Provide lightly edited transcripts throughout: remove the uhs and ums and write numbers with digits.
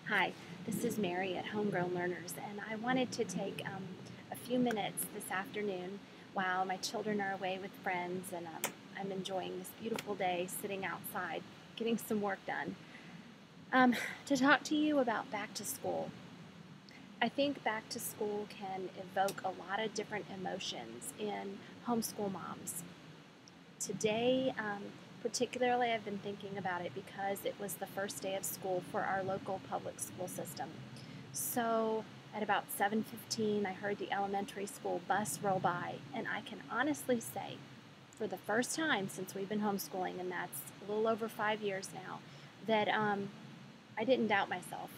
Hi, this is Mary at Homegrown Learners, and I wanted to take a few minutes this afternoon while my children are away with friends and I'm enjoying this beautiful day sitting outside getting some work done um, to talk to you about back to school. I think back to school can evoke a lot of different emotions in homeschool moms. Today, particularly, I've been thinking about it because it was the first day of school for our local public school system. So at about 7:15, I heard the elementary school bus roll by, and I can honestly say, for the first time since we've been homeschooling, and that's a little over 5 years now, that I didn't doubt myself.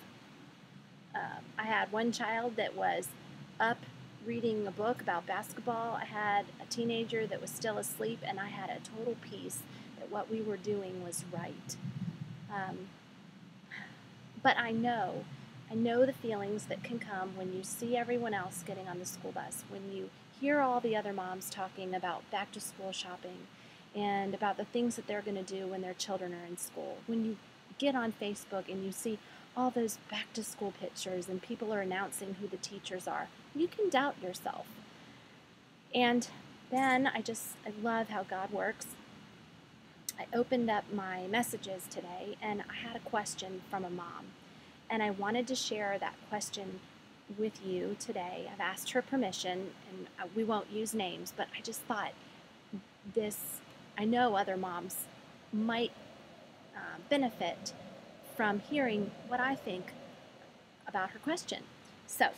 I had one child that was up reading a book about basketball. I had a teenager that was still asleep, and I had a total peace that what we were doing was right. Um, but I know the feelings that can come when you see everyone else getting on the school bus, when you hear all the other moms talking about back to school shopping and about the things that they're going to do when their children are in school. When you get on Facebook and you see all those back to school pictures and people are announcing who the teachers are, you can doubt yourself. And then I love how God works. I opened up my messages today and I had a question from a mom. And I wanted to share that question with you today. I've asked her permission, and we won't use names, but I just thought this, I know other moms might benefit from hearing what I think about her question. So,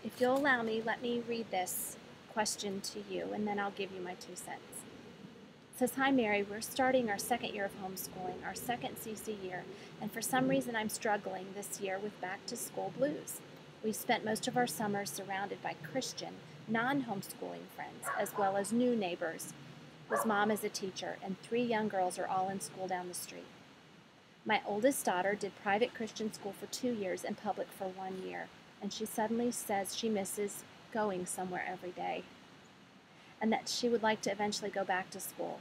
if you'll allow me, let me read this question to you, and then I'll give you my 2 cents. It says, "Hi Mary, we're starting our second year of homeschooling, our second CC year, and for some reason I'm struggling this year with back to school blues. We've spent most of our summers surrounded by Christian, non-homeschooling friends, as well as new neighbors. His mom is a teacher, and 3 young girls are all in school down the street. My oldest daughter did private Christian school for 2 years and public for 1 year, and she suddenly says she misses going somewhere every day, and that she would like to eventually go back to school.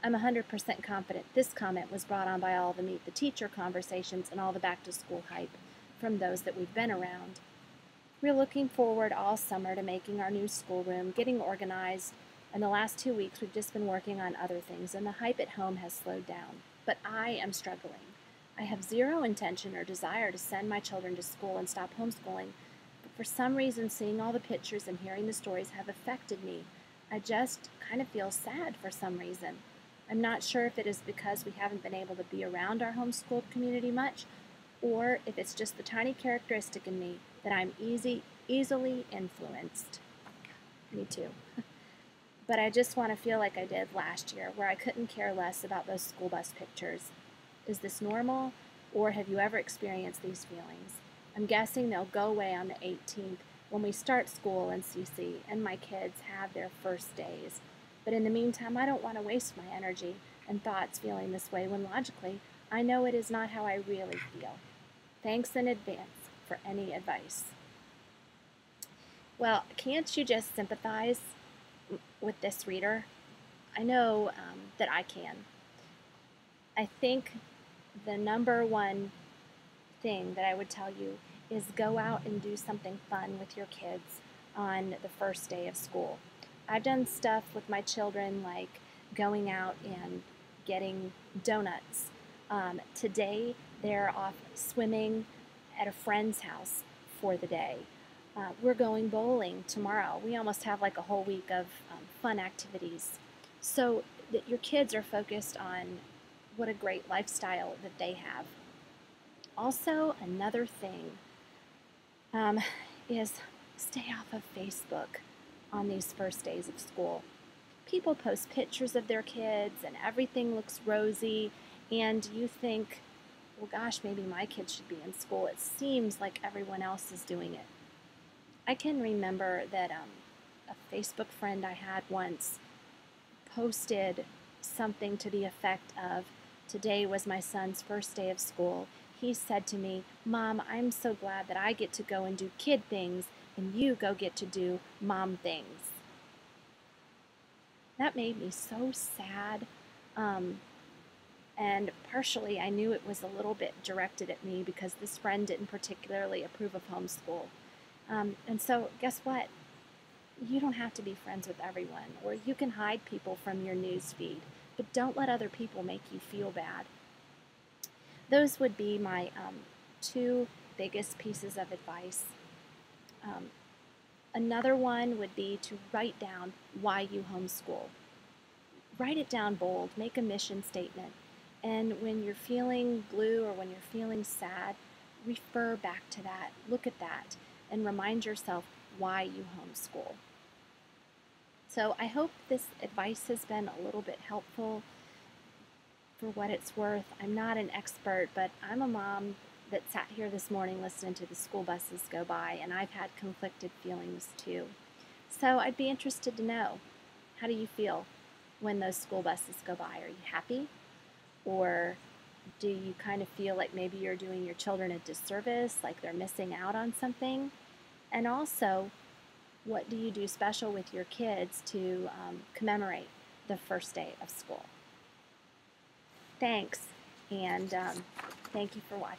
I'm 100% confident this comment was brought on by all the meet the teacher conversations and all the back to school hype from those that we've been around. We're looking forward all summer to making our new schoolroom, getting organized, and the last 2 weeks we've just been working on other things, and the hype at home has slowed down. But I am struggling. I have zero intention or desire to send my children to school and stop homeschooling, but for some reason seeing all the pictures and hearing the stories have affected me. I just kind of feel sad for some reason. I'm not sure if it is because we haven't been able to be around our homeschooled community much, or if it's just the tiny characteristic in me that I'm easily influenced." Me too. But I just want to feel like I did last year, where I couldn't care less about those school bus pictures. Is this normal, or have you ever experienced these feelings? I'm guessing they'll go away on the 18th when we start school in CC and my kids have their first days. But in the meantime, I don't want to waste my energy and thoughts feeling this way when logically I know it is not how I really feel. Thanks in advance for any advice. Well, can't you just sympathize with this reader? I know that I can. I think the number one thing that I would tell you is go out and do something fun with your kids on the first day of school. I've done stuff with my children like going out and getting donuts. Today they're off swimming at a friend's house for the day. We're going bowling tomorrow. We almost have like a whole week of fun activities. So that your kids are focused on what a great lifestyle that they have. Also, another thing is stay off of Facebook on these first days of school. People post pictures of their kids and everything looks rosy, and you think, well, gosh, maybe my kids should be in school. It seems like everyone else is doing it. I can remember that a Facebook friend I had once posted something to the effect of, "Today was my son's first day of school. He said to me, 'Mom, I'm so glad that I get to go and do kid things and you go get to do mom things.'" That made me so sad. And partially, I knew it was a little bit directed at me because this friend didn't particularly approve of homeschool. And so, guess what? You don't have to be friends with everyone, or you can hide people from your news feed, but don't let other people make you feel bad. Those would be my two biggest pieces of advice. Um, Another one would be to write down why you homeschool. Write it down bold, make a mission statement. And when you're feeling blue or when you're feeling sad, refer back to that, look at that, and remind yourself why you homeschool. So I hope this advice has been a little bit helpful. For what it's worth, I'm not an expert, but I'm a mom that sat here this morning listening to the school buses go by, and I've had conflicted feelings too. So I'd be interested to know, how do you feel when those school buses go by? Are you happy? Or do you kind of feel like maybe you're doing your children a disservice, like they're missing out on something? And also, what do you do special with your kids to commemorate the first day of school? Thanks, and thank you for watching.